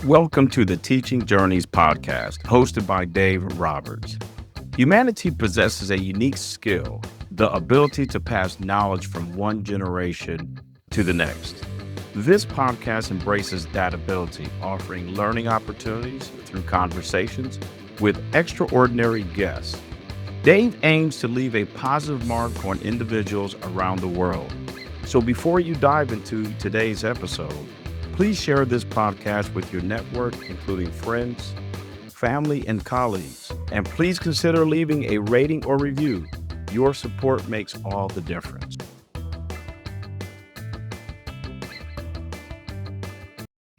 Welcome to the Teaching Journeys podcast, hosted by Dave Roberts. Humanity possesses a unique skill, the ability to pass knowledge from one generation to the next. This podcast embraces that ability, offering learning opportunities through conversations with extraordinary guests. Dave aims to leave a positive mark on individuals around the world. So before you dive into today's episode, please share this podcast with your network, including friends, family, and colleagues. And please consider leaving a rating or review. Your support makes all the difference.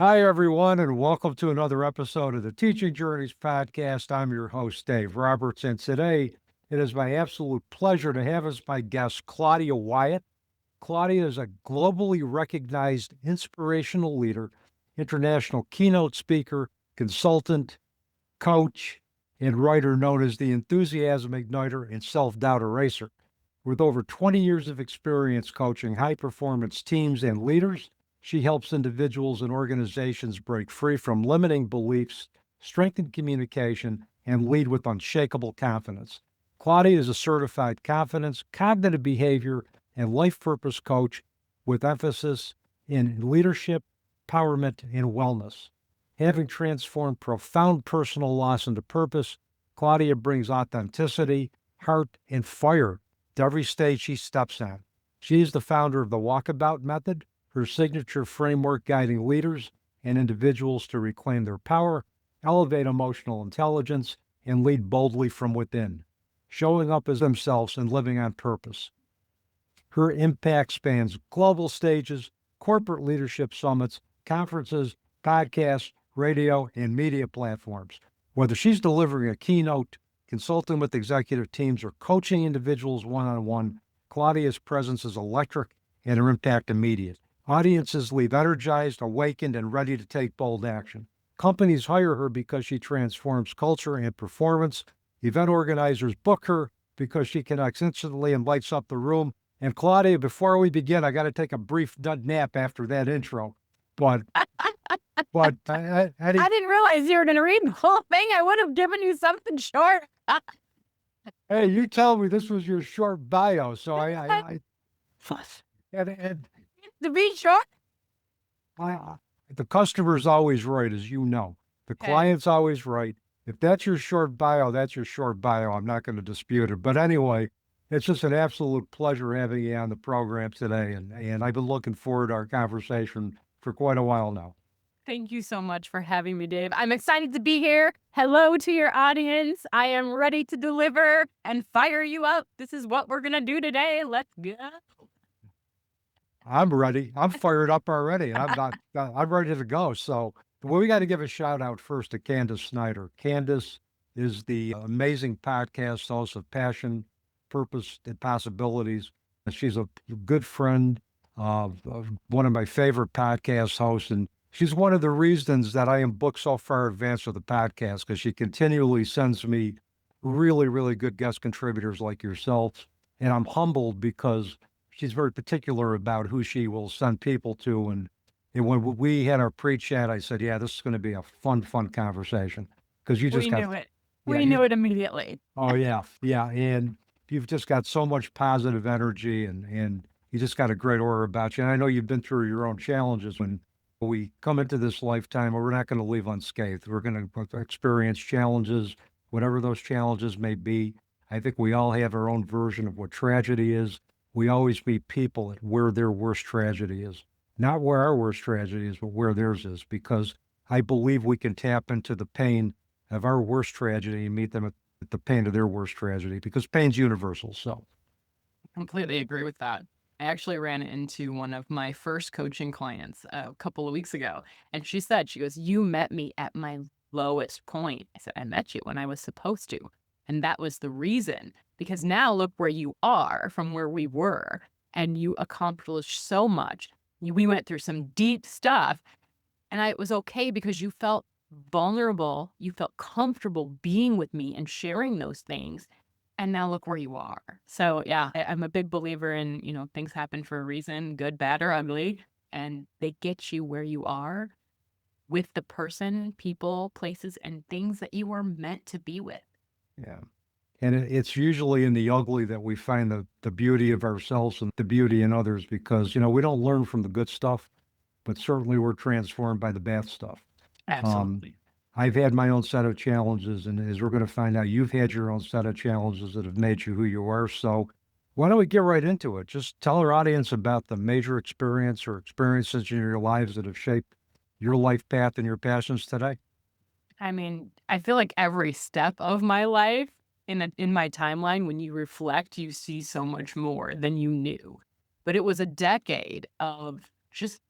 Hi, everyone, and welcome to another episode of the Teaching Journeys podcast. I'm your host, Dave Roberts, and today it is my absolute pleasure to have as my guest Claudia Wyatt. Claudia is a globally recognized inspirational leader, international keynote speaker, consultant, coach, and writer known as the enthusiasm igniter and self-doubt eraser. With over 20 years of experience coaching high-performance teams and leaders, she helps individuals and organizations break free from limiting beliefs, strengthen communication, and lead with unshakable confidence. Claudia is a certified confidence, cognitive behavior, and life purpose coach with emphasis in leadership, empowerment, and wellness. Having transformed profound personal loss into purpose, Claudia brings authenticity, heart, and fire to every stage she steps on. She is the founder of the Walkabout Method, her signature framework guiding leaders and individuals to reclaim their power, elevate emotional intelligence, and lead boldly from within, showing up as themselves and living on purpose. Her impact spans global stages, corporate leadership summits, conferences, podcasts, radio, and media platforms. Whether she's delivering a keynote, consulting with executive teams, or coaching individuals one-on-one, Claudia's presence is electric and her impact immediate. Audiences leave energized, awakened, and ready to take bold action. Companies hire her because she transforms culture and performance. Event organizers book her because she connects instantly and lights up the room. And Claudia, before we begin, I got to take a brief nap after that intro. But I didn't realize you were going to read the whole thing. I would have given you something short. Hey, you told me this was your short bio, so I and To be short. the customer's always right, as you know. The client's always right. If that's your short bio, that's your short bio. I'm not going to dispute it. But anyway, it's just an absolute pleasure having you on the program today. And I've been looking forward to our conversation for quite a while now. Thank you so much for having me, Dave. I'm excited to be here. Hello to your audience. I am ready to deliver and fire you up. This is what we're going to do today. Let's go. I'm ready. I'm fired up already. I'm ready to go. So we got to give a shout out first to Candace Snyder. Candace is the amazing podcast host of Passion, Purpose, and Possibilities. She's a good friend of one of my favorite podcast hosts, and she's one of the reasons that I am booked so far advanced with the podcast, because she continually sends me really, really good guest contributors like yourself. And I'm humbled because she's very particular about who she will send people to. And when we had our pre-chat, I said, yeah, this is going to be a fun conversation. Because you just knew it. We knew it immediately. Oh, yeah. Yeah. And you've just got so much positive energy and you just got a great aura about you. And I know you've been through your own challenges. When we come into this lifetime, we're not going to leave unscathed. We're going to experience challenges, whatever those challenges may be. I think we all have our own version of what tragedy is. We always meet people at where their worst tragedy is. Not where our worst tragedy is, but where theirs is, because I believe we can tap into the pain of our worst tragedy and meet them at the pain of their worst tragedy, because pain's universal. So Completely agree with that. I actually ran into one of my first coaching clients a couple of weeks ago, and she goes, you met me at my lowest point. I said, I met you when I was supposed to. And that was the reason, because now look where you are from where we were, and you accomplished so much. We went through some deep stuff, and it was okay because you felt vulnerable. You felt comfortable being with me and sharing those things. And now look where you are. So yeah, I'm a big believer in, things happen for a reason, good, bad, or ugly, and they get you where you are. with the person, people, places, and things that you were meant to be with. Yeah. And it's usually in the ugly that we find the beauty of ourselves and the beauty in others because, we don't learn from the good stuff, but certainly we're transformed by the bad stuff. Absolutely. I've had my own set of challenges, and as we're going to find out, you've had your own set of challenges that have made you who you are. So why don't we get right into it? Just tell our audience about the major experience or experiences in your lives that have shaped your life path and your passions today. I mean, I feel like every step of my life in my timeline, when you reflect, you see so much more than you knew. But it was a decade of just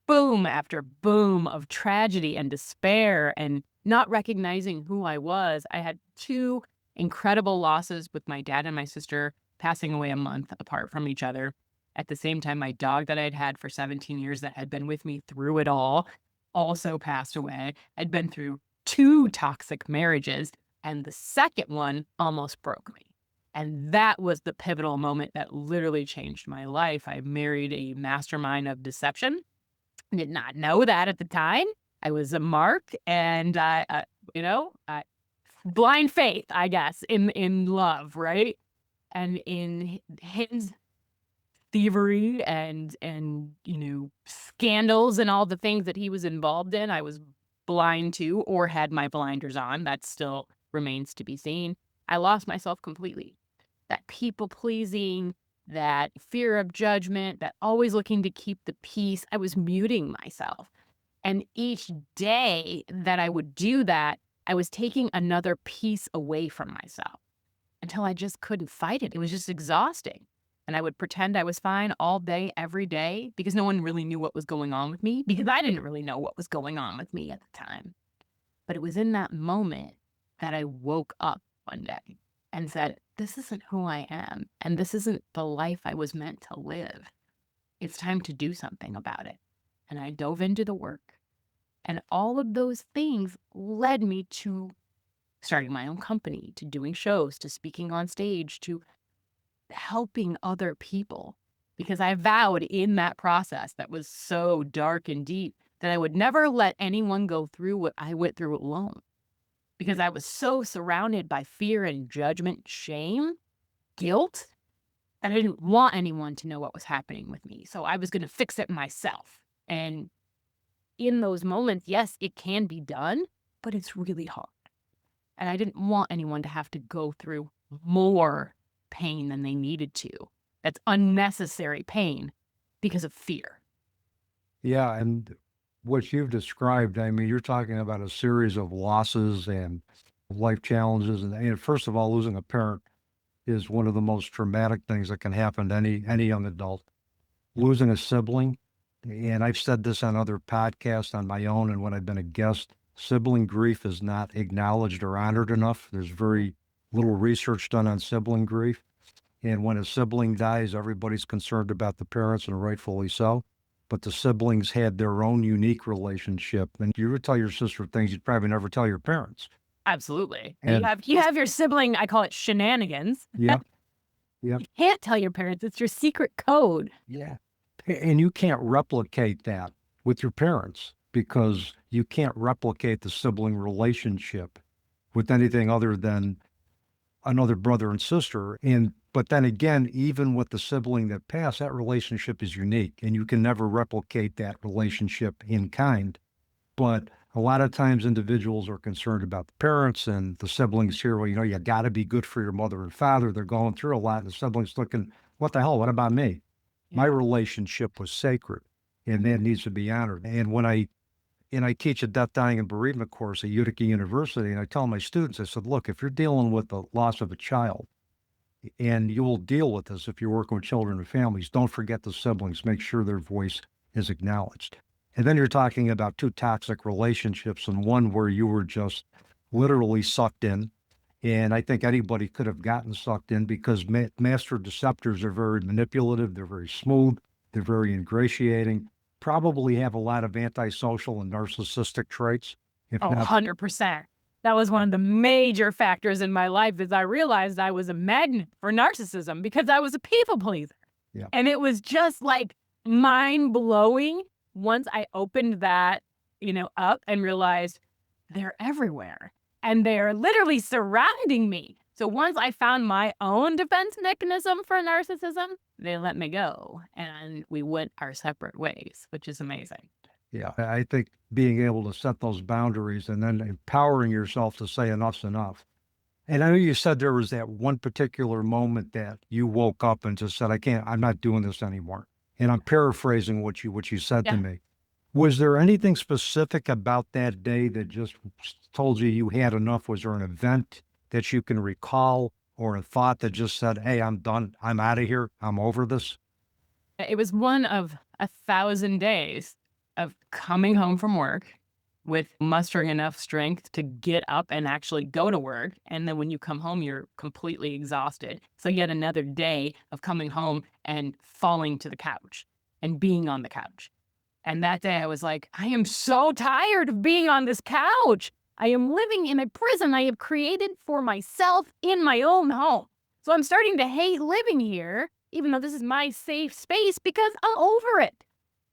boom after boom of tragedy and despair and not recognizing who I was. I had two incredible losses with my dad and my sister passing away a month apart from each other. At the same time, my dog that I'd had for 17 years that had been with me through it all also passed away. I'd been through two toxic marriages, and the second one almost broke me. And that was the pivotal moment that literally changed my life. I married a mastermind of deception. Did not know that at the time. I was a mark, and blind faith, I guess, in love, right? And in his thievery and scandals and all the things that he was involved in, I was blind to or had my blinders on. That still remains to be seen. I lost myself completely. That people pleasing, that fear of judgment, that always looking to keep the peace. I was muting myself. And each day that I would do that, I was taking another piece away from myself until I just couldn't fight it. It was just exhausting. And I would pretend I was fine all day, every day, because no one really knew what was going on with me, because I didn't really know what was going on with me at the time. But it was in that moment that I woke up one day and said, this isn't who I am, and this isn't the life I was meant to live. It's time to do something about it. And I dove into the work. And all of those things led me to starting my own company, to doing shows, to speaking on stage, to helping other people. Because I vowed in that process that was so dark and deep that I would never let anyone go through what I went through alone. Because I was so surrounded by fear and judgment, shame, guilt, that I didn't want anyone to know what was happening with me. So I was going to fix it myself. And in those moments, yes, it can be done, but it's really hard. And I didn't want anyone to have to go through more pain than they needed to. That's unnecessary pain because of fear. Yeah, and what you've described, I mean, you're talking about a series of losses and life challenges. And first of all, losing a parent is one of the most traumatic things that can happen to any young adult. Losing a sibling, and I've said this on other podcasts on my own and when I've been a guest, sibling grief is not acknowledged or honored enough. There's very little research done on sibling grief. And when a sibling dies, everybody's concerned about the parents, and rightfully so. But the siblings had their own unique relationship. And you would tell your sister things you'd probably never tell your parents. Absolutely. And You have your sibling, I call it shenanigans. yeah, yeah, You can't tell your parents. It's your secret code. yeah. And you can't replicate that with your parents because you can't replicate the sibling relationship with anything other than another brother and sister. But then again, even with the sibling that passed, that relationship is unique and you can never replicate that relationship in kind. But a lot of times individuals are concerned about the parents and the siblings here. Well, you got to be good for your mother and father. They're going through a lot. And the siblings looking, what the hell? What about me? My relationship was sacred and that needs to be honored. And I teach a death, dying, and bereavement course at Utica University, and I tell my students, I said, look, if you're dealing with the loss of a child, and you will deal with this if you're working with children and families, don't forget the siblings. Make sure their voice is acknowledged. And then you're talking about two toxic relationships and one where you were just literally sucked in. And I think anybody could have gotten sucked in because master deceptors are very manipulative. They're very smooth. They're very ingratiating. Probably have a lot of antisocial and narcissistic traits. Oh, 100%. That was one of the major factors in my life is I realized I was a magnet for narcissism because I was a people pleaser. Yeah. And it was just like mind blowing once I opened that, up and realized they're everywhere and they're literally surrounding me. So once I found my own defense mechanism for narcissism, they let me go and we went our separate ways, which is amazing. Yeah, I think being able to set those boundaries and then empowering yourself to say enough's enough. And I know you said there was that one particular moment that you woke up and just said, I'm not doing this anymore. And I'm paraphrasing what you said to Yeah. me. Was there anything specific about that day that just told you had enough? Was there an event that you can recall or a thought that just said, hey, I'm done. I'm out of here. I'm over this? It was one of 1,000 days of coming home from work with mustering enough strength to get up and actually go to work. And then when you come home, you're completely exhausted. So yet another day of coming home and falling to the couch and being on the couch. And that day I was like, I am so tired of being on this couch. I am living in a prison I have created for myself in my own home. So I'm starting to hate living here, even though this is my safe space, because I'm over it.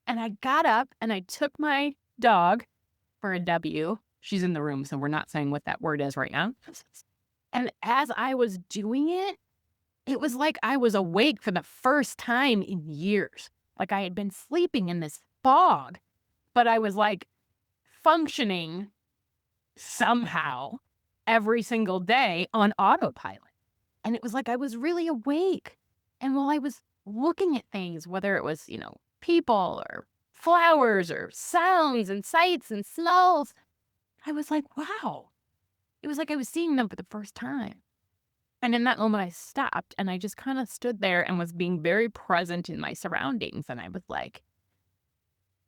And I got up and I took my dog for a W. She's in the room, so we're not saying what that word is right now. And as I was doing it, it was like I was awake for the first time in years. Like I had been sleeping in this fog, but I was like functioning somehow every single day on autopilot. And it was like I was really awake. And while I was looking at things, whether it was, people or flowers or sounds and sights and smells, I was like, wow. It was like I was seeing them for the first time. And in that moment, I stopped and I just kind of stood there and was being very present in my surroundings. And I was like,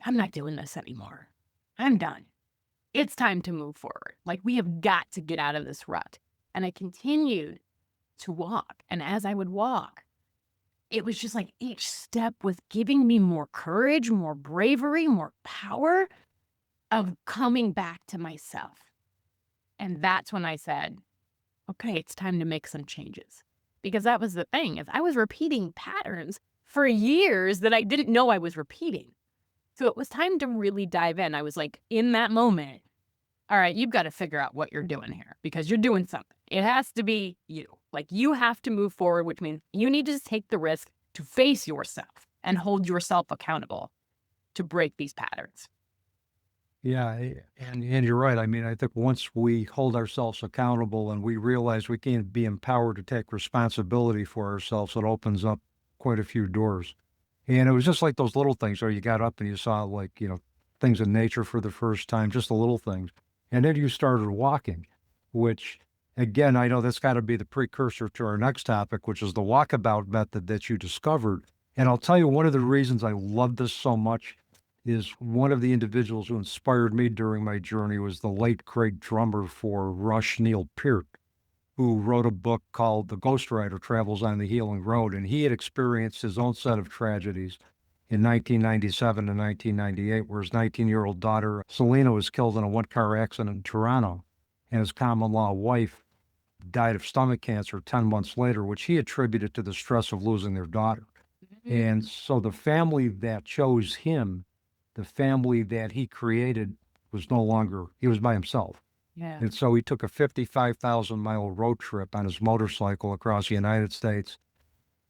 I'm not doing this anymore. I'm done. It's time to move forward. Like, we have got to get out of this rut. And I continued to walk. And as I would walk, it was just like each step was giving me more courage, more bravery, more power of coming back to myself. And that's when I said, okay, it's time to make some changes. Because that was the thing, is I was repeating patterns for years that I didn't know I was repeating. So it was time to really dive in. I was like, in that moment, all right, you've got to figure out what you're doing here because you're doing something. It has to be you. Like, you have to move forward, which means you need to take the risk to face yourself and hold yourself accountable to break these patterns. Yeah, and you're right. I mean, I think once we hold ourselves accountable and we realize we can be empowered to take responsibility for ourselves, it opens up quite a few doors. And it was just like those little things where you got up and you saw things in nature for the first time, just the little things. And then you started walking, which again, I know that's got to be the precursor to our next topic, which is the walkabout method that you discovered. And I'll tell you, one of the reasons I love this so much is one of the individuals who inspired me during my journey was the late great drummer for Rush, Neil Peart, who wrote a book called The Ghostwriter Travels on the Healing Road. And he had experienced his own set of tragedies in 1997 and 1998, where his 19-year-old daughter, Selena, was killed in a one-car accident in Toronto, and his common-law wife died of stomach cancer 10 months later, which he attributed to the stress of losing their daughter. And so the family that chose him, the family that he created, was no longer, he was by himself. Yeah. And so he took a 55,000-mile road trip on his motorcycle across the United States,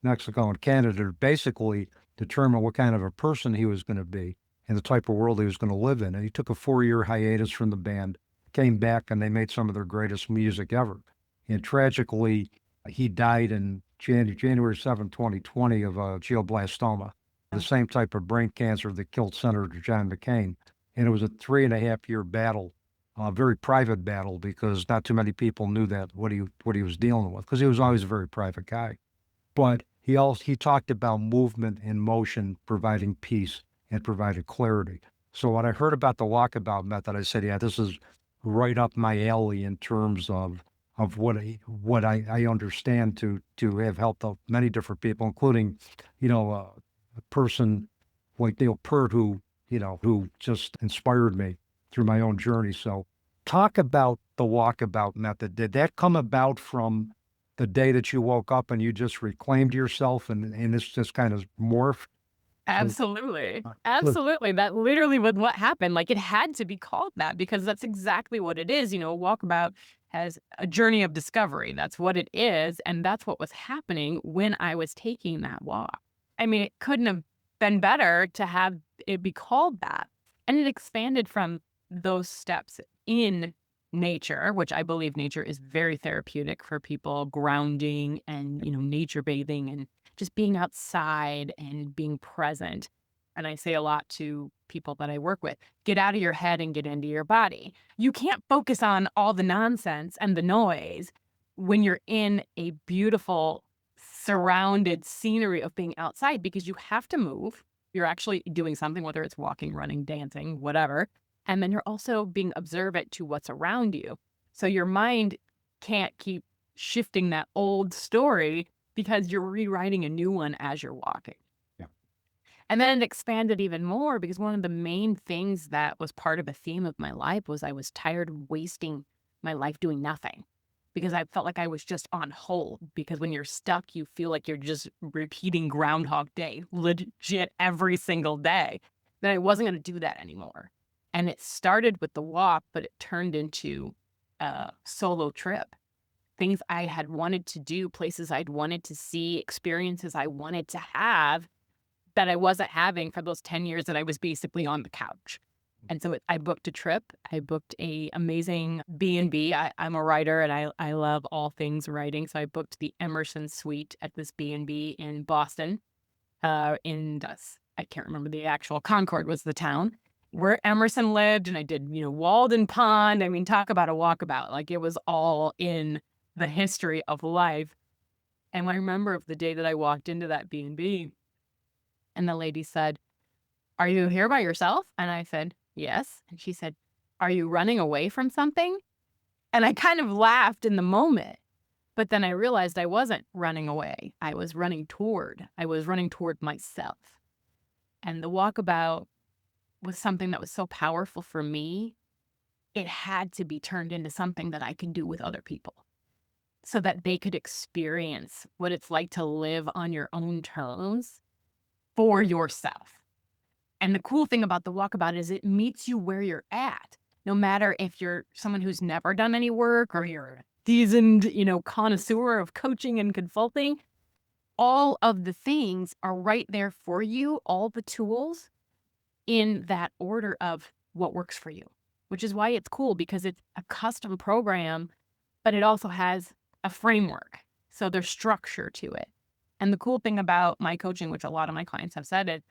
Mexico, and Canada to basically determine what kind of a person he was going to be and the type of world he was going to live in. And he took a 4-year hiatus from the band, came back, and they made some of their greatest music ever. And tragically, he died in January 7, 2020 of a glioblastoma, the same type of brain cancer that killed Senator John McCain. And it was a 3.5-year battle, a very private battle, because not too many people knew that what he was dealing with, because he was always a very private guy. But he talked about movement and motion providing peace and providing clarity. So when I heard about the walkabout method, I said, yeah, this is right up my alley in terms of what I understand to have helped out many different people, including, a person like Neil Peart, who just inspired me through my own journey. So talk about the walkabout method. Did that come about from the day that you woke up and you just reclaimed yourself and this just kind of morphed? Absolutely. Look, Absolutely. That literally was what happened. Like, it had to be called that because that's exactly what it is. Walkabout has a journey of discovery. That's what it is. And that's what was happening when I was taking that walk. I mean, it couldn't have been better to have it be called that. And it expanded from those steps in nature, which I believe nature is very therapeutic for people, grounding and, nature bathing and just being outside and being present. And I say a lot to people that I work with, get out of your head and get into your body. You can't focus on all the nonsense and the noise when you're in a beautiful surrounded scenery of being outside because you have to move. You're actually doing something, whether it's walking, running, dancing, whatever. And then you're also being observant to what's around you. So your mind can't keep shifting that old story because you're rewriting a new one as you're walking. Yeah. And then it expanded even more because one of the main things that was part of a theme of my life was I was tired of wasting my life doing nothing because I felt like I was just on hold. Because when you're stuck, you feel like you're just repeating Groundhog Day, legit every single day. Then I wasn't going to do that anymore. And it started with the walk, but it turned into a solo trip. Things I had wanted to do, places I'd wanted to see, experiences I wanted to have that I wasn't having for those 10 years that I was basically on the couch. And so I booked a trip. I booked a amazing B&B. I'm a writer and I love all things writing. So I booked the Emerson Suite at this B&B in Boston. I can't remember the actual, Concord was the town where Emerson lived. And I did, Walden Pond. I mean, talk about a walkabout. Like, it was all in the history of life. And I remember the day that I walked into that B&B and the lady said, "Are you here by yourself?" And I said, "Yes." And she said, "Are you running away from something?" And I kind of laughed in the moment, but then I realized I wasn't running away. I was running toward myself. And the walkabout was something that was so powerful for me. It had to be turned into something that I could do with other people so that they could experience what it's like to live on your own terms for yourself. And the cool thing about the walkabout is it meets you where you're at. No matter if you're someone who's never done any work or you're a seasoned, connoisseur of coaching and consulting, all of the things are right there for you, all the tools in that order of what works for you, which is why it's cool because it's a custom program, but it also has a framework. So there's structure to it. And the cool thing about my coaching, which a lot of my clients have said, is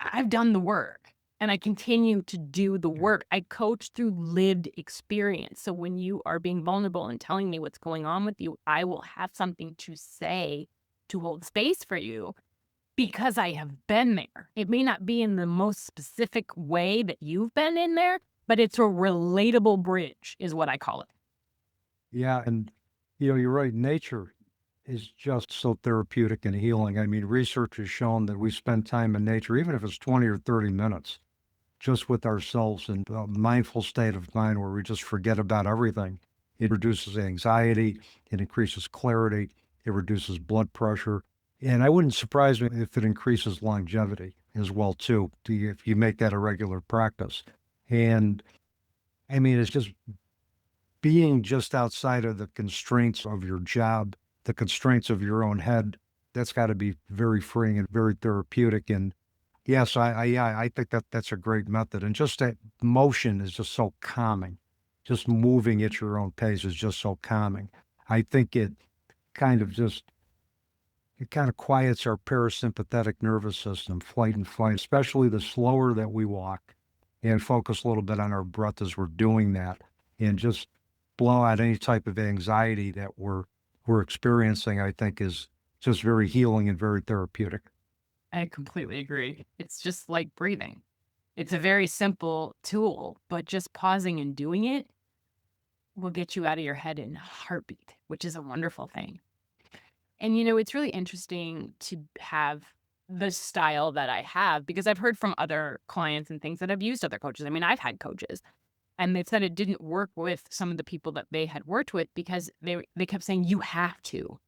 I've done the work and I continue to do the work. I coach through lived experience. So when you are being vulnerable and telling me what's going on with you, I will have something to say to hold space for you because I have been there. It may not be in the most specific way that you've been in there, but it's a relatable bridge is what I call it. Yeah. And, you're right. Nature is just so therapeutic and healing. I mean, research has shown that we spend time in nature, even if it's 20 or 30 minutes, just with ourselves in a mindful state of mind where we just forget about everything. It reduces anxiety, it increases clarity, it reduces blood pressure. And I wouldn't surprise me if it increases longevity as well, too, if you make that a regular practice. And I mean, it's just being just outside of the constraints of your job, the constraints of your own head, that's got to be very freeing and very therapeutic. And yes, I think that's a great method. And just that motion is just so calming. Just moving at your own pace is just so calming. I think it kind of quiets our parasympathetic nervous system, flight and flight, especially the slower that we walk and focus a little bit on our breath as we're doing that and just blow out any type of anxiety that we're experiencing, I think is just very healing and very therapeutic. I completely agree. It's just like breathing. It's a very simple tool, but just pausing and doing it will get you out of your head in a heartbeat, which is a wonderful thing. And, it's really interesting to have the style that I have because I've heard from other clients and things that have used other coaches. I mean, I've had coaches and they've said it didn't work with some of the people that they had worked with because they kept saying, you have to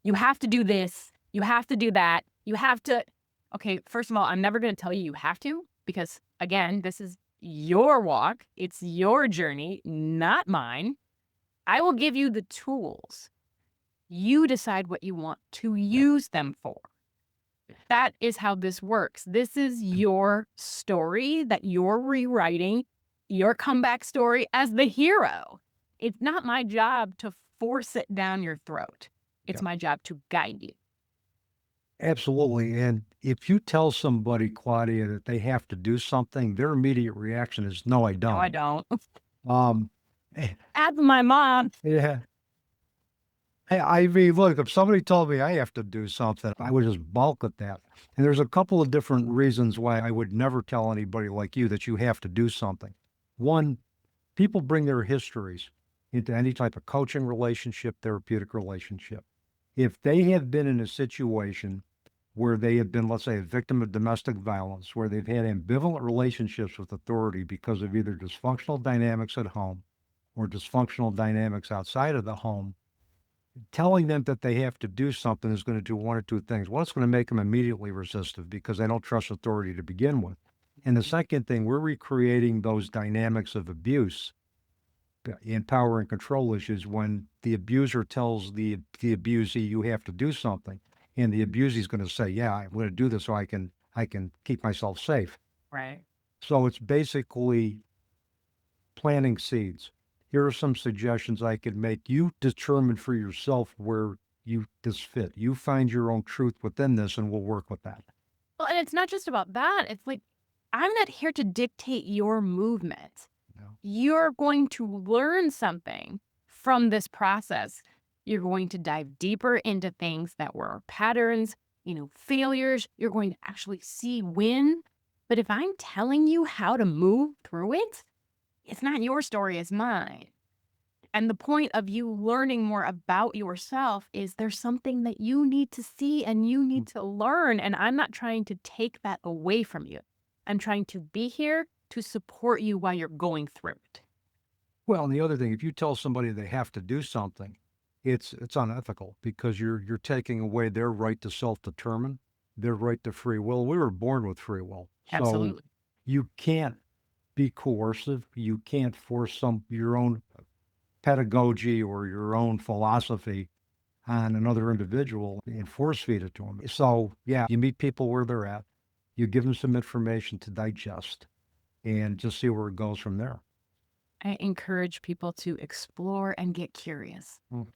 do this. You have to do that. You have to. okay, first of all, I'm never going to tell you have to, because again, this is your walk. It's your journey, not mine. I will give you the tools. You decide what you want to use them for. That is how this works. This is your story that you're rewriting, your comeback story as the hero. It's not my job to force it down your throat. It's Yeah. my job to guide you. Absolutely. And if you tell somebody, Claudia, that they have to do something, their immediate reaction is, no, I No, I don't. don't. Um, Ask my mom. yeah. I mean, look, if somebody told me I have to do something, I would just balk at that. And there's a couple of different reasons why I would never tell anybody like you that you have to do something. One, people bring their histories into any type of coaching relationship, therapeutic relationship. If they have been in a situation where they have been, let's say, a victim of domestic violence, where they've had ambivalent relationships with authority because of either dysfunctional dynamics at home or dysfunctional dynamics outside of the home, telling them that they have to do something is going to do one or two things. One, it's going to make them immediately resistive because they don't trust authority to begin with. And the second thing, we're recreating those dynamics of abuse in power and control issues when the abuser tells the abusee you have to do something, and the abusee is going to say, yeah, I'm going to do this so I can keep myself safe. Right. So it's basically planting seeds. Here are some suggestions I could make. You determine for yourself where this fit. You find your own truth within this, and we'll work with that. Well, and it's not just about that. It's like, I'm not here to dictate your movement. No. You're going to learn something from this process. You're going to dive deeper into things that were patterns, failures. You're going to actually see win. But if I'm telling you how to move through it, it's not your story, it's mine. And the point of you learning more about yourself is there's something that you need to see and you need to learn. And I'm not trying to take that away from you. I'm trying to be here to support you while you're going through it. Well, and the other thing, if you tell somebody they have to do something, it's unethical because you're taking away their right to self-determine, their right to free will. We were born with free will. So Absolutely. you can't be coercive. You can't force your own pedagogy or your own philosophy on another individual and force feed it to them. So yeah, you meet people where they're at, you give them some information to digest, and just see where it goes from there. I encourage people to explore and get curious. Mm.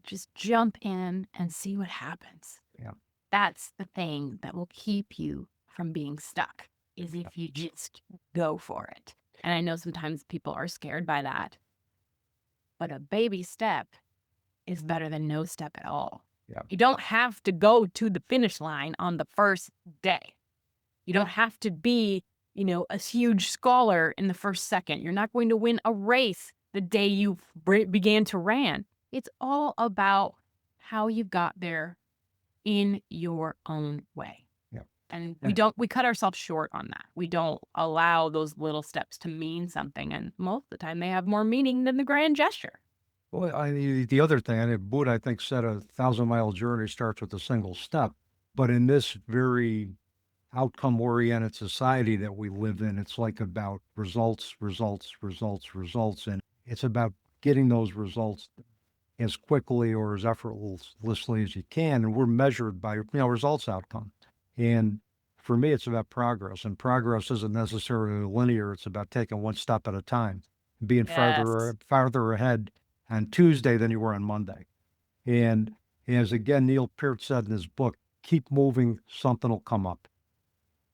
Just jump in and see what happens. Yeah. That's the thing that will keep you from being stuck, is if you just go for it. And I know sometimes people are scared by that, but a baby step is better than no step at all. Yeah. You don't have to go to the finish line on the first day. You don't have to be, a huge scholar in the first second. You're not going to win a race the day you began to run. It's all about how you got there in your own way. Yeah. And Yeah. we cut ourselves short on that. We don't allow those little steps to mean something. And most of the time they have more meaning than the grand gesture. Well, the other thing, and Buddha, I think, said 1,000-mile journey starts with a single step. But in this very outcome-oriented society that we live in, it's like about results, results, results, results. And it's about getting those results as quickly or as effortlessly as you can. And we're measured by, results outcome. And for me, it's about progress. And progress isn't necessarily linear. It's about taking one step at a time, being farther ahead on Tuesday than you were on Monday. And as again, Neil Peart said in his book, keep moving, something will come up.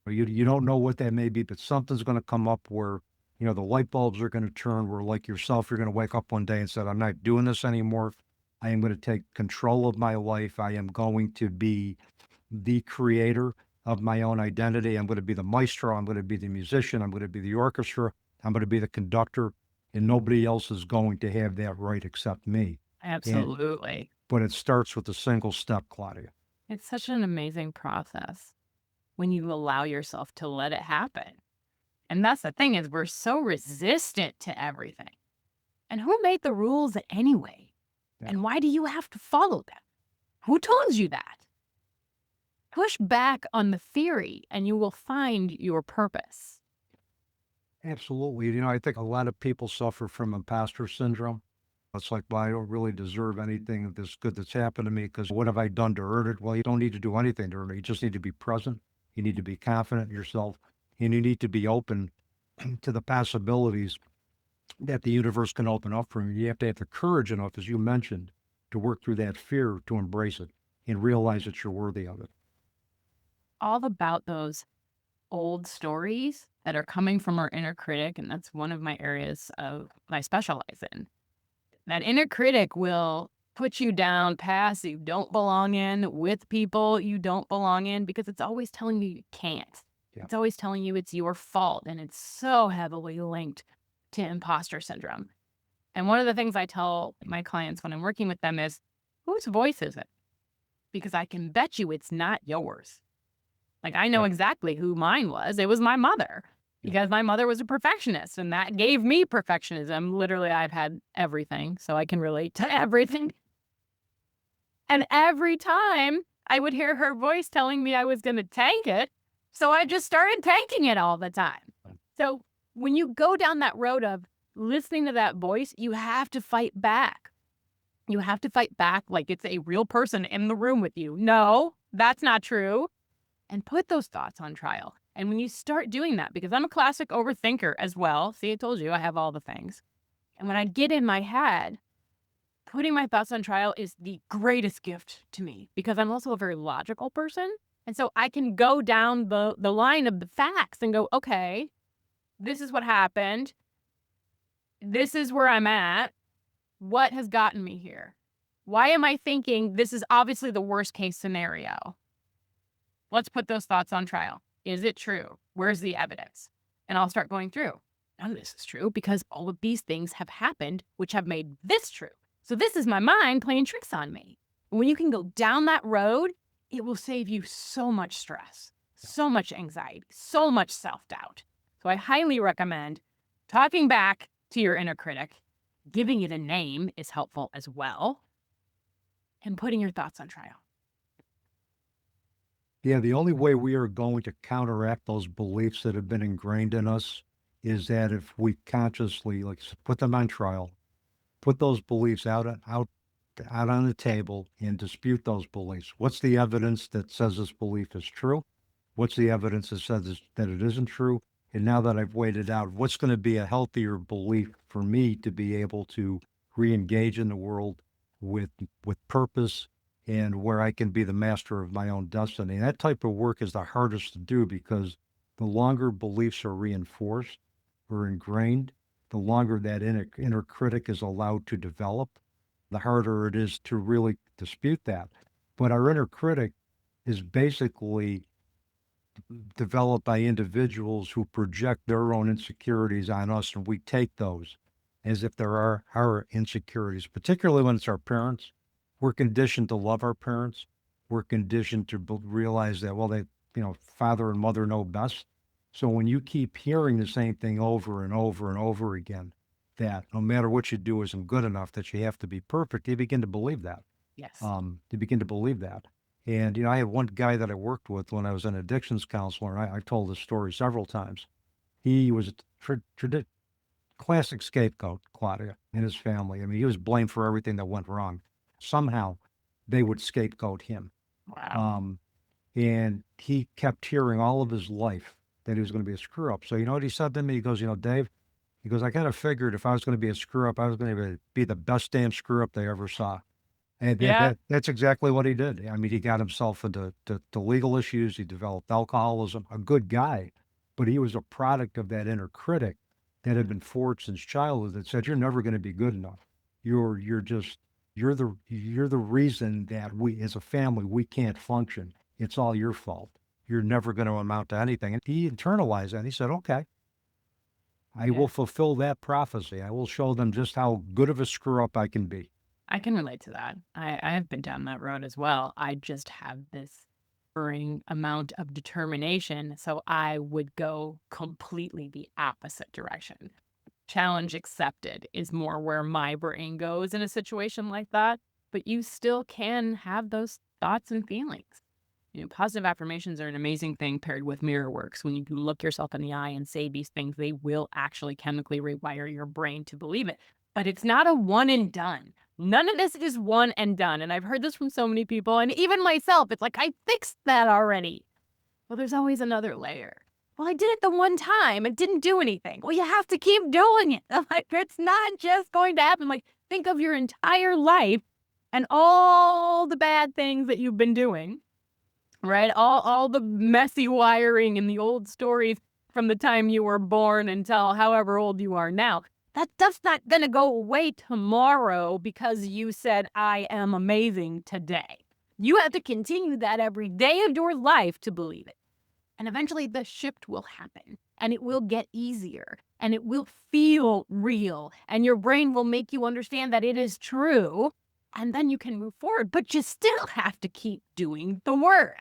You don't know what that may be, but something's going to come up where, the light bulbs are going to turn, where like yourself, you're going to wake up one day and say, I'm not doing this anymore. I am going to take control of my life. I am going to be the creator of my own identity. I'm going to be the maestro. I'm going to be the musician. I'm going to be the orchestra. I'm going to be the conductor. And nobody else is going to have that right except me. Absolutely. But it starts with a single step, Claudia. It's such an amazing process when you allow yourself to let it happen. And that's the thing, is we're so resistant to everything. And who made the rules anyway? Yeah. And why do you have to follow them? Who told you that? push back on the theory and you will find your purpose. Absolutely. I think a lot of people suffer from imposter syndrome. It's like, well, I don't really deserve anything that's good that's happened to me because what have I done to earn it? Well, you don't need to do anything to earn it. You just need to be present. You need to be confident in yourself, and you need to be open to the possibilities that the universe can open up for you. You have to have the courage enough, as you mentioned, to work through that fear, to embrace it and realize that you're worthy of it. All about those old stories that are coming from our inner critic, and that's one of my areas of I specialize in. That inner critic will put you down paths you don't belong in, with people you don't belong in, because it's always telling you can't. Yeah. It's always telling you it's your fault, and it's so heavily linked to imposter syndrome. And one of the things I tell my clients when I'm working with them is, whose voice is it? Because I can bet you it's not yours. Like, I know exactly who mine was. It was my mother, because my mother was a perfectionist, and that gave me perfectionism. Literally, I've had everything, so I can relate to everything. And every time I would hear her voice telling me I was going to tank it, so I just started tanking it all the time. So when you go down that road of listening to that voice, you have to fight back. You have to fight back like it's a real person in the room with you. No, that's not true. And put those thoughts on trial. And when you start doing that, because I'm a classic overthinker as well. See, I told you I have all the things. And when I get in my head, putting my thoughts on trial is the greatest gift to me, because I'm also a very logical person. And so I can go down the line of the facts and go, okay, this is what happened. This is where I'm at. What has gotten me here? Why am I thinking this is obviously the worst case scenario? Let's put those thoughts on trial. Is it true? Where's the evidence? And I'll start going through. None of this is true because all of these things have happened, which have made this true. So this is my mind playing tricks on me. When you can go down that road, it will save you so much stress, so much anxiety, so much self-doubt. So I highly recommend talking back to your inner critic. Giving it a name is helpful as well. And putting your thoughts on trial. Yeah, the only way we are going to counteract those beliefs that have been ingrained in us is that if we consciously put them on trial, put those beliefs out on the table and dispute those beliefs. What's the evidence that says this belief is true? What's the evidence that says that it isn't true? And now that I've weighed it out, what's going to be a healthier belief for me to be able to re-engage in the world with purpose and where I can be the master of my own destiny? And that type of work is the hardest to do because the longer beliefs are reinforced or ingrained, the longer that inner critic is allowed to develop, the harder it is to really dispute that. But our inner critic is basically developed by individuals who project their own insecurities on us, and we take those as if there are our insecurities, particularly when it's our parents. We're conditioned to love our parents. We're conditioned to realize that, well, father and mother know best. So when you keep hearing the same thing over and over and over again, that no matter what you do isn't good enough, that you have to be perfect, you begin to believe that. Yes. You begin to believe that. And, I had one guy that I worked with when I was an addictions counselor, and I told this story several times. He was a classic scapegoat, Claudia, and his family. I mean, he was blamed for everything that went wrong. Somehow they would scapegoat him. Wow. And he kept hearing all of his life that he was going to be a screw up. So, you know what he said to me? He goes, Dave, he goes, I kind of figured if I was going to be a screw up, I was going to be the best damn screw up they ever saw. And that's exactly what he did. I mean, he got himself into legal issues. He developed alcoholism, a good guy, but he was a product of that inner critic that had been forged since childhood that said, you're never going to be good enough. You're the reason that we, as a family, we can't function. It's all your fault. You're never going to amount to anything. And he internalized that. He said, okay, I will fulfill that prophecy. I will show them just how good of a screw up I can be. I can relate to that. I have been down that road as well. I just have this burning amount of determination, so I would go completely the opposite direction. Challenge accepted is more where my brain goes in a situation like that, but you still can have those thoughts and feelings. Positive affirmations are an amazing thing paired with mirror works. When you look yourself in the eye and say these things, they will actually chemically rewire your brain to believe it. But it's not a one and done. None of this is one and done. And I've heard this from so many people, and even myself. It's like, I fixed that already. Well, there's always another layer. Well, I did it the one time. It didn't do anything. Well, you have to keep doing it. Like, it's not just going to happen. Like, think of your entire life and all the bad things that you've been doing. Right? All the messy wiring and the old stories from the time you were born until however old you are now. That stuff's not going to go away tomorrow because you said, I am amazing today. You have to continue that every day of your life to believe it. And eventually the shift will happen, and it will get easier, and it will feel real, and your brain will make you understand that it is true, and then you can move forward. But you still have to keep doing the work.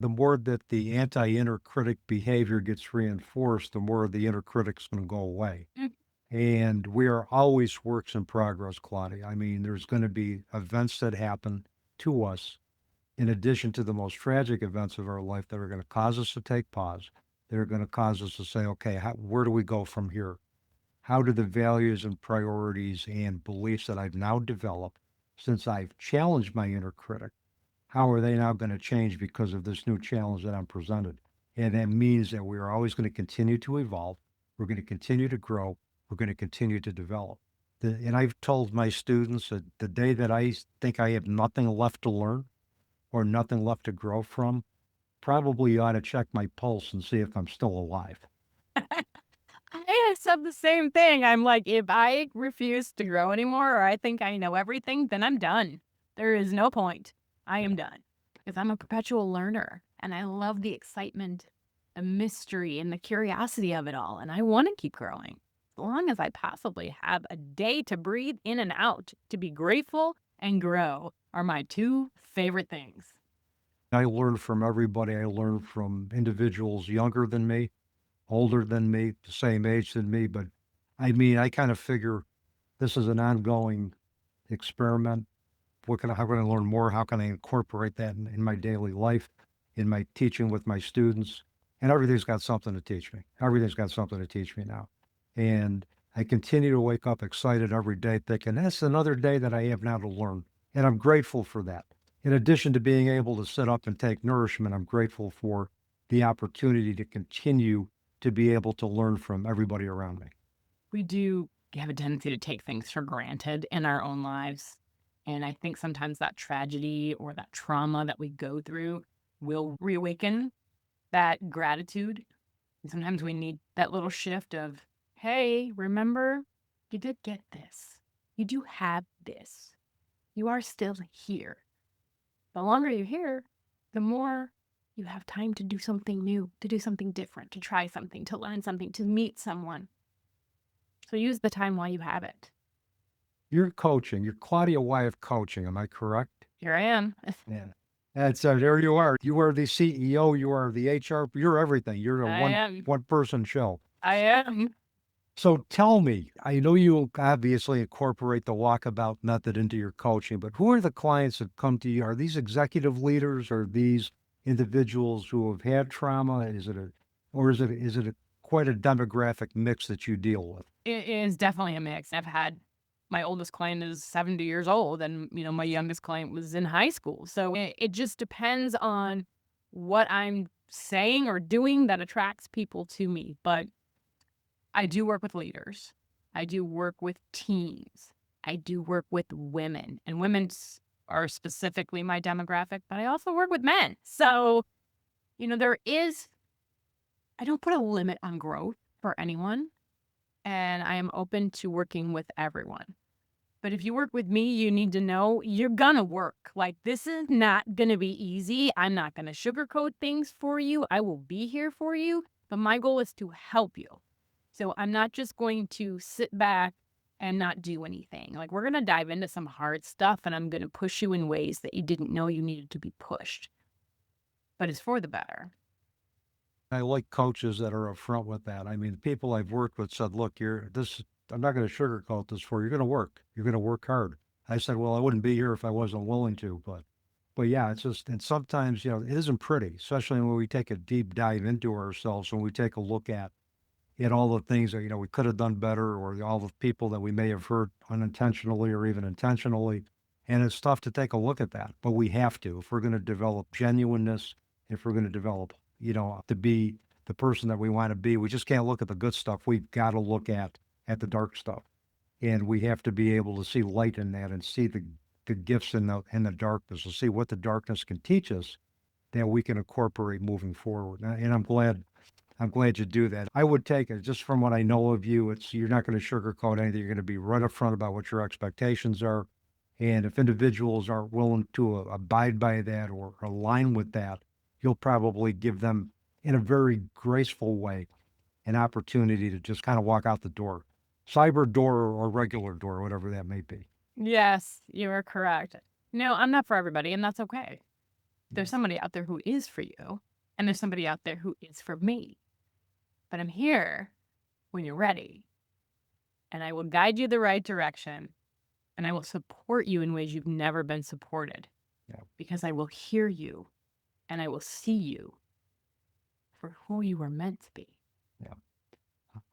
The more that the anti-inner critic behavior gets reinforced, the more the inner critic's going to go away. And we are always works in progress, Claudia. I mean, there's going to be events that happen to us, in addition to the most tragic events of our life, that are going to cause us to take pause. They're going to cause us to say, okay, where do we go from here? How do the values and priorities and beliefs that I've now developed since I've challenged my inner critic, how are they now going to change because of this new challenge that I'm presented? And that means that we are always going to continue to evolve. We're going to continue to grow. We're going to continue to develop. And I've told my students that the day that I think I have nothing left to learn or nothing left to grow from, probably ought to check my pulse and see if I'm still alive. I said the same thing. I'm like, if I refuse to grow anymore, or I think I know everything, then I'm done. There is no point. I am done. Because I'm a perpetual learner, and I love the excitement, the mystery, and the curiosity of it all. And I want to keep growing. As long as I possibly have a day to breathe in and out, to be grateful and grow are my two favorite things. I learn from everybody. I learn from individuals younger than me, older than me, the same age than me. But I mean, I kind of figure this is an ongoing experiment. How can I learn more? How can I incorporate that in my daily life, in my teaching with my students? And everything's got something to teach me. Everything's got something to teach me now. And I continue to wake up excited every day thinking, that's another day that I have now to learn. And I'm grateful for that. In addition to being able to sit up and take nourishment, I'm grateful for the opportunity to continue to be able to learn from everybody around me. We do have a tendency to take things for granted in our own lives. And I think sometimes that tragedy or that trauma that we go through will reawaken that gratitude. And sometimes we need that little shift of, hey, remember, you did get this. You do have this. You are still here. The longer you're here, the more you have time to do something new, to do something different, to try something, to learn something, to meet someone. So use the time while you have it. You're coaching. You're Claudia Wyatt coaching. Am I correct? Here I am. Yeah. That's there you are. You are the CEO. You are the HR. You're everything. You're a one person show. I am. So tell me, I know you obviously incorporate the Walkabout method into your coaching, but who are the clients that come to you? Are these executive leaders? Or these individuals who have had trauma? Is it quite a demographic mix that you deal with? It is definitely a mix. I've had my oldest client is 70 years old, and my youngest client was in high school. So it just depends on what I'm saying or doing that attracts people to me. But I do work with leaders. I do work with teams. I do work with women, and women are specifically my demographic, but I also work with men. So, I don't put a limit on growth for anyone, and I am open to working with everyone. But if you work with me, you need to know you're gonna work. Like, this is not gonna be easy. I'm not gonna sugarcoat things for you. I will be here for you, but my goal is to help you. So I'm not just going to sit back and not do anything. Like, we're going to dive into some hard stuff, and I'm going to push you in ways that you didn't know you needed to be pushed. But it's for the better. I like coaches that are upfront with that. I mean, the people I've worked with said, look, I'm not going to sugarcoat this for you. You're going to work. You're going to work hard. I said, well, I wouldn't be here if I wasn't willing to, but But yeah, it's just, and sometimes, it isn't pretty, especially when we take a deep dive into ourselves, when we take a look at all the things that, we could have done better, or all the people that we may have hurt unintentionally or even intentionally. And it's tough to take a look at that, but we have to, if we're going to develop genuineness, if we're going to develop, to be the person that we want to be. We just can't look at the good stuff. We've got to look at the dark stuff. And we have to be able to see light in that and see the gifts in the darkness, to see what the darkness can teach us that we can incorporate moving forward. And I'm glad you do that. I would take it, just from what I know of you, you're not going to sugarcoat anything. You're going to be right up front about what your expectations are. And if individuals aren't willing to abide by that or align with that, you'll probably give them, in a very graceful way, an opportunity to just kind of walk out the door, cyber door or regular door, whatever that may be. Yes, you are correct. No, I'm not for everybody, and that's okay. There's somebody out there who is for you, and there's somebody out there who is for me. But I'm here when you're ready, and I will guide you the right direction, and I will support you in ways you've never been supported. Yeah. Because I will hear you, and I will see you for who you were meant to be. Yeah.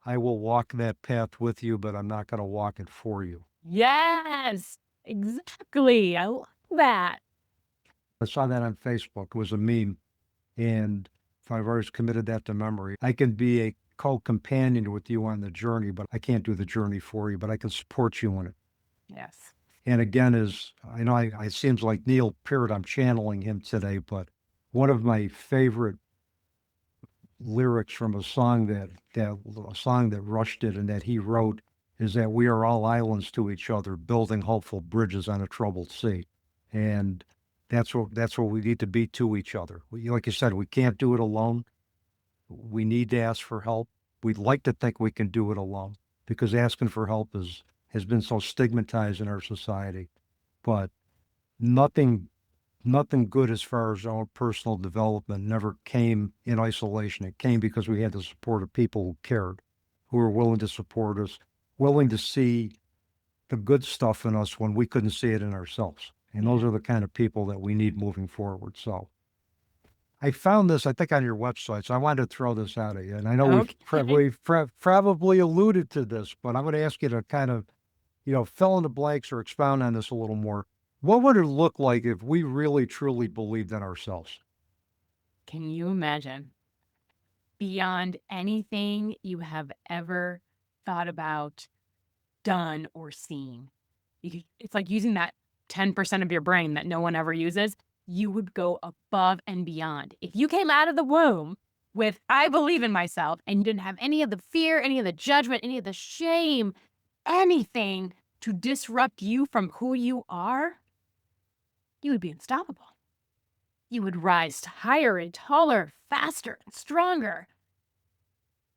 I will walk that path with you, but I'm not going to walk it for you. Yes, exactly. I love that. I saw that on Facebook. It was a meme. And if I've always committed that to memory, I can be a co-companion with you on the journey, but I can't do the journey for you, but I can support you in it. Yes. And again, I know it seems like Neil Peart, I'm channeling him today, but one of my favorite lyrics from a song that Rush did and that he wrote is that we are all islands to each other, building hopeful bridges on a troubled sea. And that's what we need to be to each other. Like you said, we can't do it alone. We need to ask for help. We'd like to think we can do it alone, because asking for help has been so stigmatized in our society. But nothing good as far as our own personal development never came in isolation. It came because we had the support of people who cared, who were willing to support us, willing to see the good stuff in us when we couldn't see it in ourselves. And those are the kind of people that we need moving forward. So I found this, I think, on your website, so I wanted to throw this out at you. And I know we've probably alluded to this, but I'm going to ask you to kind of, fill in the blanks or expound on this a little more. What would it look like if we really, truly believed in ourselves? Can you imagine? Beyond anything you have ever thought about, done, or seen. It's like using that 10% of your brain that no one ever uses. You would go above and beyond. If you came out of the womb with, I believe in myself, and you didn't have any of the fear, any of the judgment, any of the shame, anything to disrupt you from who you are, you would be unstoppable. You would rise higher and taller, faster and stronger,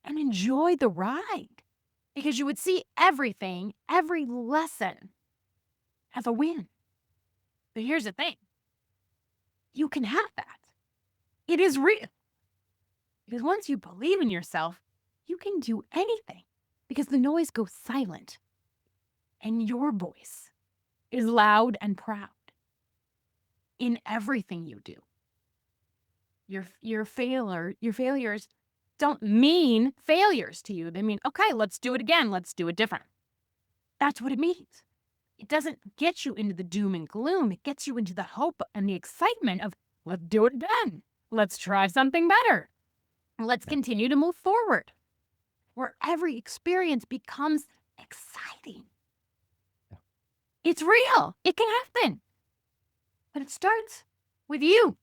and enjoy the ride, because you would see everything, every lesson, as a win. But here's the thing. You can have that. It is real. Because once you believe in yourself, you can do anything, because the noise goes silent and your voice is loud and proud in everything you do. Your failures don't mean failures to you. They mean, okay, let's do it again. Let's do it different. That's what it means. It doesn't get you into the doom and gloom. It gets you into the hope and the excitement of, let's do it again. Let's try something better. Let's continue to move forward, where every experience becomes exciting. It's real. It can happen. But it starts with you.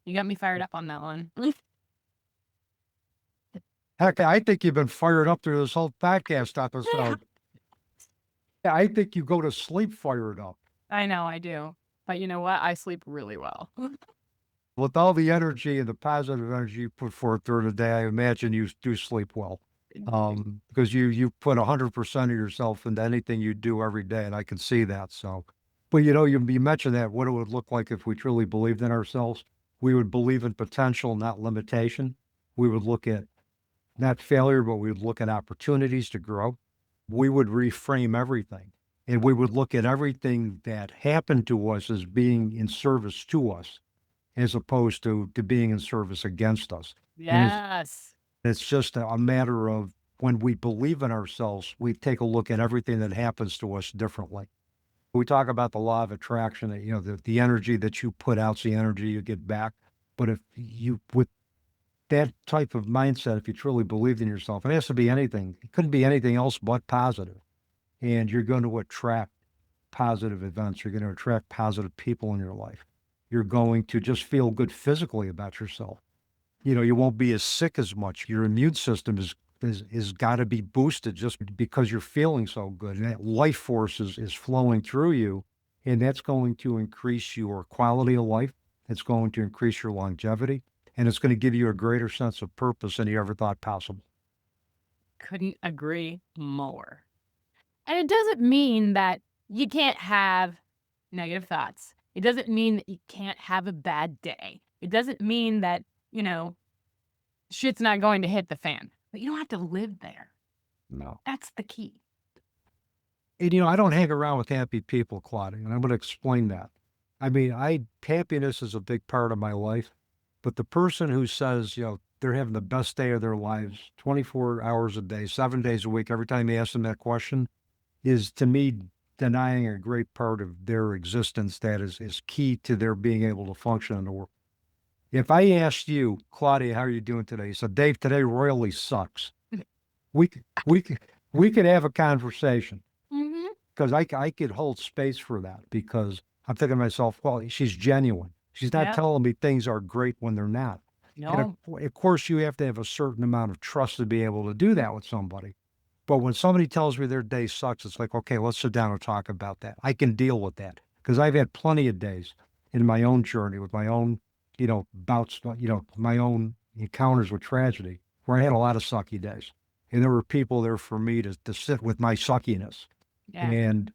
You got me fired up on that one. Heck, I think you've been fired up through this whole podcast episode. Yeah, I think you go to sleep fired up. I know, I do. But you know what? I sleep really well. With all the energy and the positive energy you put forth during the day, I imagine you do sleep well. Because you put 100% of yourself into anything you do every day, and I can see that. So, but you mentioned that, what it would look like if we truly believed in ourselves. We would believe in potential, not limitation. We would look at not failure, but we would look at opportunities to grow. We would reframe everything. And we would look at everything that happened to us as being in service to us, as opposed to being in service against us. And Yes. it's just a matter of when we believe in ourselves, we take a look at everything that happens to us differently. We talk about the law of attraction, that, the energy that you put out's the energy you get back. But if you, with that type of mindset, if you truly believed in yourself, it has to be anything. It couldn't be anything else but positive. And you're going to attract positive events. You're going to attract positive people in your life. You're going to just feel good physically about yourself. You won't be as sick as much. Your immune system is got to be boosted just because you're feeling so good. And that life force is flowing through you. And that's going to increase your quality of life. It's going to increase your longevity. And it's going to give you a greater sense of purpose than you ever thought possible. Couldn't agree more. And it doesn't mean that you can't have negative thoughts. It doesn't mean that you can't have a bad day. It doesn't mean that, shit's not going to hit the fan. But you don't have to live there. No. That's the key. And, I don't hang around with happy people, Claudia, and I'm going to explain that. I mean, happiness is a big part of my life, but the person who says, they're having the best day of their lives, 24 hours a day, 7 days a week, every time you ask them that question, is to me denying a great part of their existence that is key to their being able to function in the world. If I asked you, Claudia, how are you doing today? You said, Dave, today royally sucks. We could have a conversation. Because I could hold space for that, because I'm thinking to myself, well, she's genuine. She's not telling me things are great when they're not. No. And of course, you have to have a certain amount of trust to be able to do that with somebody. But when somebody tells me their day sucks, it's like, okay, let's sit down and talk about that. I can deal with that, because I've had plenty of days in my own journey with my own, bouts, my own encounters with tragedy, where I had a lot of sucky days. And there were people there for me to sit with my suckiness. Yeah. And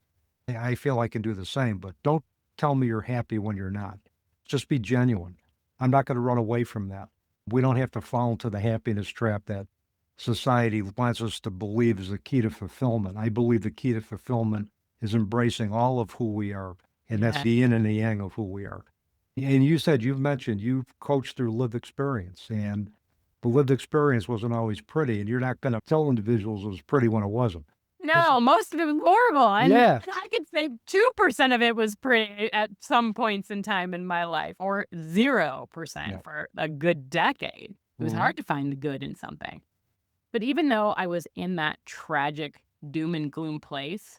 I feel I can do the same, but don't tell me you're happy when you're not. Just be genuine. I'm not going to run away from that. We don't have to fall into the happiness trap that society wants us to believe is the key to fulfillment. I believe the key to fulfillment is embracing all of who we are, and that's the yin and the yang of who we are. And you've mentioned you've coached through lived experience, and the lived experience wasn't always pretty, and you're not going to tell individuals it was pretty when it wasn't. No, most of it was horrible. And Yeah. I could say 2% of it was pretty at some points in time in my life, or 0% for a good decade. It was hard to find the good in something. But even though I was in that tragic doom and gloom place,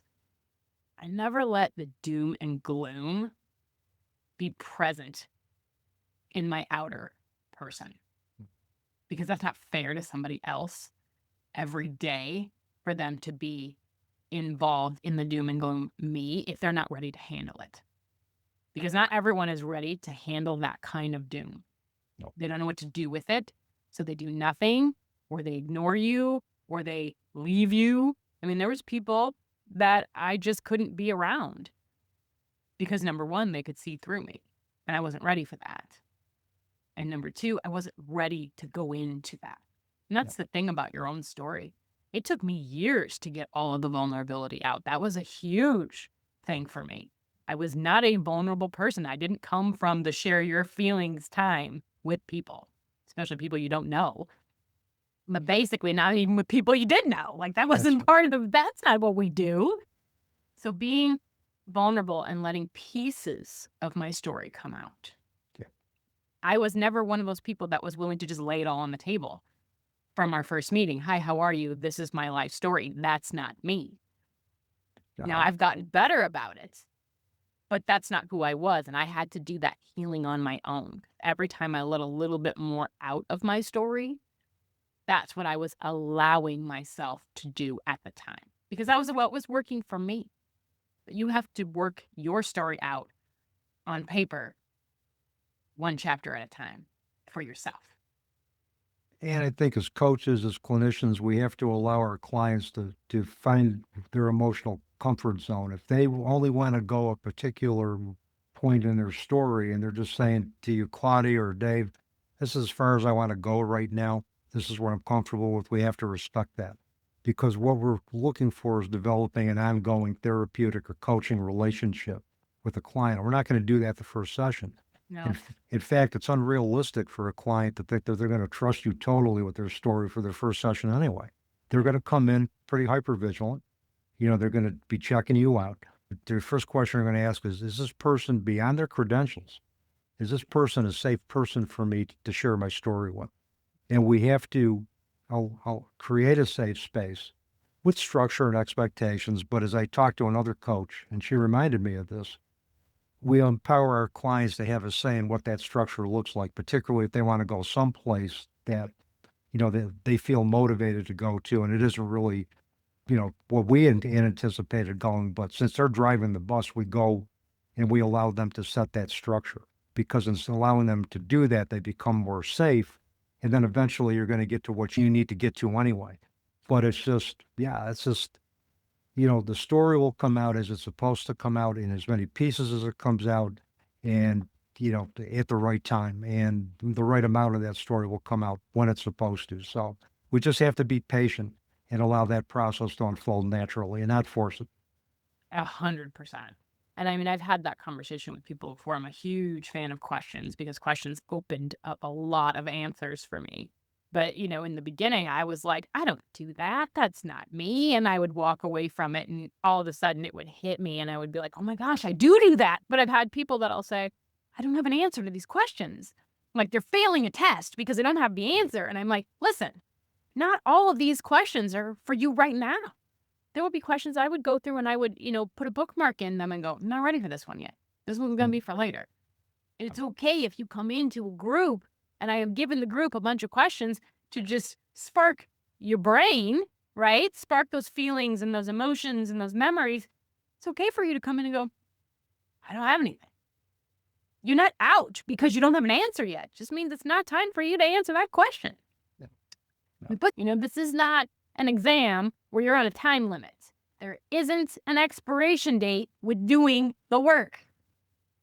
I never let the doom and gloom be present in my outer person, because that's not fair to somebody else every day for them to be involved in the doom and gloom me if they're not ready to handle it. Because not everyone is ready to handle that kind of doom. No. They don't know what to do with it, so they do nothing, or they ignore you, or they leave you. I mean, there was people that I just couldn't be around because, number one, they could see through me, and I wasn't ready for that. And number two, I wasn't ready to go into that. And that's the thing about your own story. It took me years to get all of the vulnerability out. That was a huge thing for me. I was not a vulnerable person. I didn't come from the share your feelings time with people, especially people you don't know. But basically, not even with people you did know. Like, that wasn't part of that's not what we do. So being vulnerable and letting pieces of my story come out. Yeah. I was never one of those people that was willing to just lay it all on the table. From our first meeting, hi, how are you? This is my life story. That's not me. Now, I've gotten better about it, but that's not who I was. And I had to do that healing on my own. Every time I let a little bit more out of my story, that's what I was allowing myself to do at the time, because that was what was working for me. But you have to work your story out on paper, one chapter at a time, for yourself. And I think as coaches, as clinicians, we have to allow our clients to find their emotional comfort zone. If they only want to go a particular point in their story and they're just saying to you, Claudia or Dave, this is as far as I want to go right now. This is what I'm comfortable with. We have to respect that. because what we're looking for is developing an ongoing therapeutic or coaching relationship with a client. We're not going to do that the first session. No. In fact, it's unrealistic for a client to think that they're going to trust you totally with their story for their first session anyway. They're going to come in pretty hypervigilant. They're going to be checking you out. The first question they're going to ask is this person beyond their credentials? Is this person a safe person for me to share my story with? And we have to I'll create a safe space with structure and expectations. But as I talked to another coach, and she reminded me of this, we empower our clients to have a say in what that structure looks like, particularly if they want to go someplace that, they feel motivated to go to. And it isn't really, what we anticipated going, but since they're driving the bus, we go and we allow them to set that structure, because in allowing them to do that, they become more safe. And then eventually you're going to get to what you need to get to anyway. But it's just, the story will come out as it's supposed to come out in as many pieces as it comes out, and, at the right time. And the right amount of that story will come out when it's supposed to. So we just have to be patient and allow that process to unfold naturally and not force it. 100%. And I mean, I've had that conversation with people before. I'm a huge fan of questions because questions opened up a lot of answers for me. But, in the beginning, I was like, I don't do that. That's not me. And I would walk away from it, and all of a sudden it would hit me and I would be like, oh my gosh, I do that. But I've had people that'll say, I don't have an answer to these questions. Like they're failing a test because they don't have the answer. And I'm like, listen, not all of these questions are for you right now. There would be questions I would go through and I would, put a bookmark in them and go, I'm not ready for this one yet. This one's going to be for later. It's okay if you come into a group and I have given the group a bunch of questions to just spark your brain, right? Spark those feelings and those emotions and those memories. It's okay for you to come in and go, I don't have anything. You're not out because you don't have an answer yet. It just means it's not time for you to answer that question. Yeah. But, this is not an exam where you're on a time limit. There isn't an expiration date with doing the work.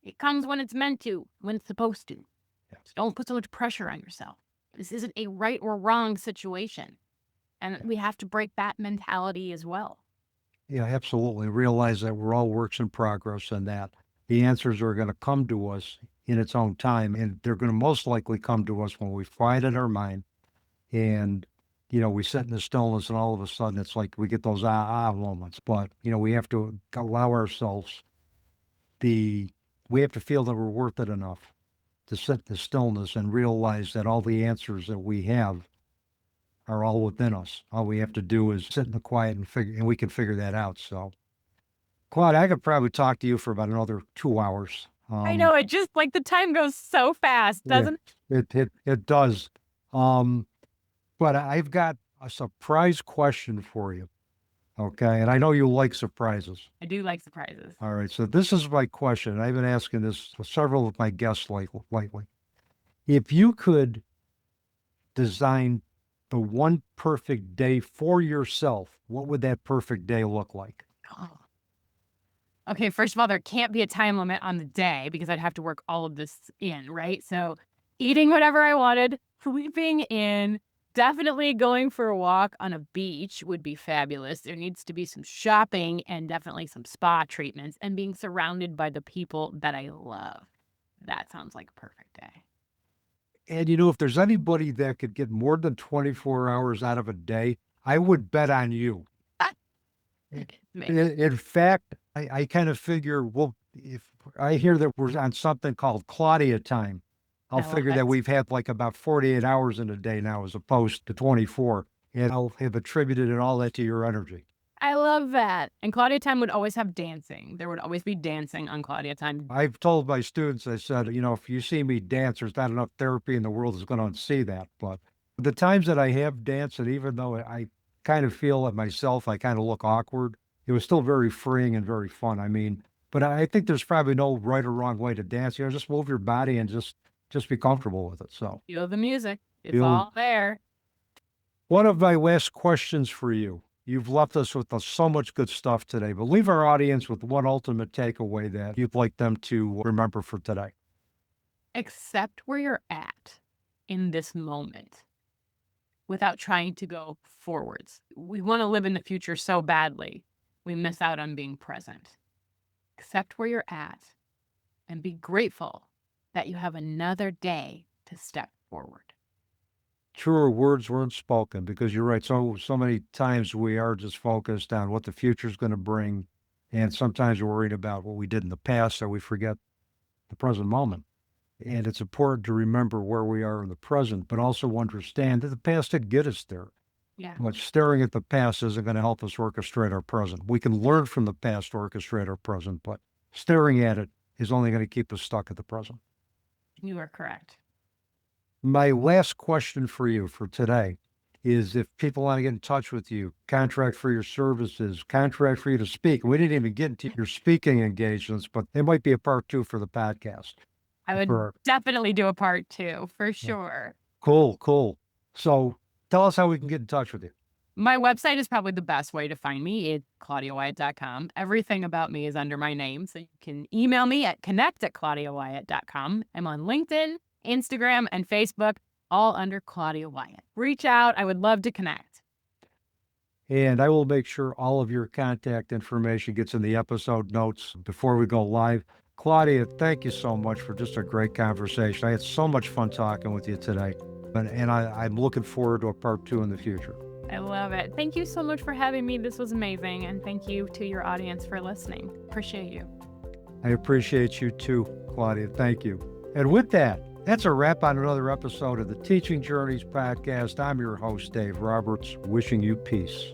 It comes when it's meant to, when it's supposed to. Yes. So don't put so much pressure on yourself. This isn't a right or wrong situation. And we have to break that mentality as well. Yeah, absolutely. Realize that we're all works in progress, and that the answers are going to come to us in its own time. And they're going to most likely come to us when we quiet in our mind and, we sit in the stillness, and all of a sudden it's like we get those moments. But, we have to allow ourselves we have to feel that we're worth it enough to sit in the stillness and realize that all the answers that we have are all within us. All we have to do is sit in the quiet and we can figure that out. So, Claude, I could probably talk to you for about another 2 hours. I know, it just like the time goes so fast, doesn't it? It does. But I've got a surprise question for you. Okay. And I know you like surprises. I do like surprises. All right. So this is my question. I've been asking this to several of my guests lately. If you could design the one perfect day for yourself, what would that perfect day look like? Oh. Okay, first of all, there can't be a time limit on the day because I'd have to work all of this in, right? So eating whatever I wanted, sleeping in, definitely going for a walk on a beach would be fabulous. There needs to be some shopping and definitely some spa treatments and being surrounded by the people that I love. That sounds like a perfect day. And if there's anybody that could get more than 24 hours out of a day, I would bet on you. In fact, I kind of figure, well, if I hear that we're on something called Claudia time, I'll figure that we've had like about 48 hours in a day now as opposed to 24. And I'll have attributed it all that to your energy. I love that. And Claudia time would always have dancing. There would always be dancing on Claudia time. I've told my students, I said, if you see me dance, there's not enough therapy in the world that's going to see that. But the times that I have danced, and even though I kind of feel it myself, I kind of look awkward, it was still very freeing and very fun. I mean, but I think there's probably no right or wrong way to dance. Just move your body and just be comfortable with it. So feel the music. It's all there. One of my last questions for you. You've left us with so much good stuff today, but leave our audience with one ultimate takeaway that you'd like them to remember for today. Accept where you're at in this moment. without trying to go forwards. We want to live in the future so badly, we miss out on being present. Accept where you're at and be grateful that you have another day to step forward. Truer words weren't spoken, because you're right. So many times we are just focused on what the future is going to bring. And sometimes we're worried about what we did in the past, so we forget the present moment. And it's important to remember where we are in the present, but also understand that the past did get us there. Yeah. But staring at the past isn't going to help us orchestrate our present. We can learn from the past to orchestrate our present, but staring at it is only going to keep us stuck at the present. You are correct. My last question for you for today is, if people want to get in touch with you, contract for your services, contract for you to speak. We didn't even get into your speaking engagements, but it might be a part 2 for the podcast. I would definitely do a part 2 for sure. Cool. So tell us how we can get in touch with you. My website is probably the best way to find me. It's ClaudiaWyatt.com. Everything about me is under my name, so you can email me at connect@ClaudiaWyatt.com. I'm on LinkedIn, Instagram, and Facebook, all under Claudia Wyatt. Reach out. I would love to connect. And I will make sure all of your contact information gets in the episode notes before we go live. Claudia, thank you so much for just a great conversation. I had so much fun talking with you today, and I'm looking forward to a part 2 in the future. I love it. Thank you so much for having me. This was amazing. And thank you to your audience for listening. Appreciate you. I appreciate you too, Claudia. Thank you. And with that, that's a wrap on another episode of the Teaching Journeys podcast. I'm your host, Dave Roberts, wishing you peace.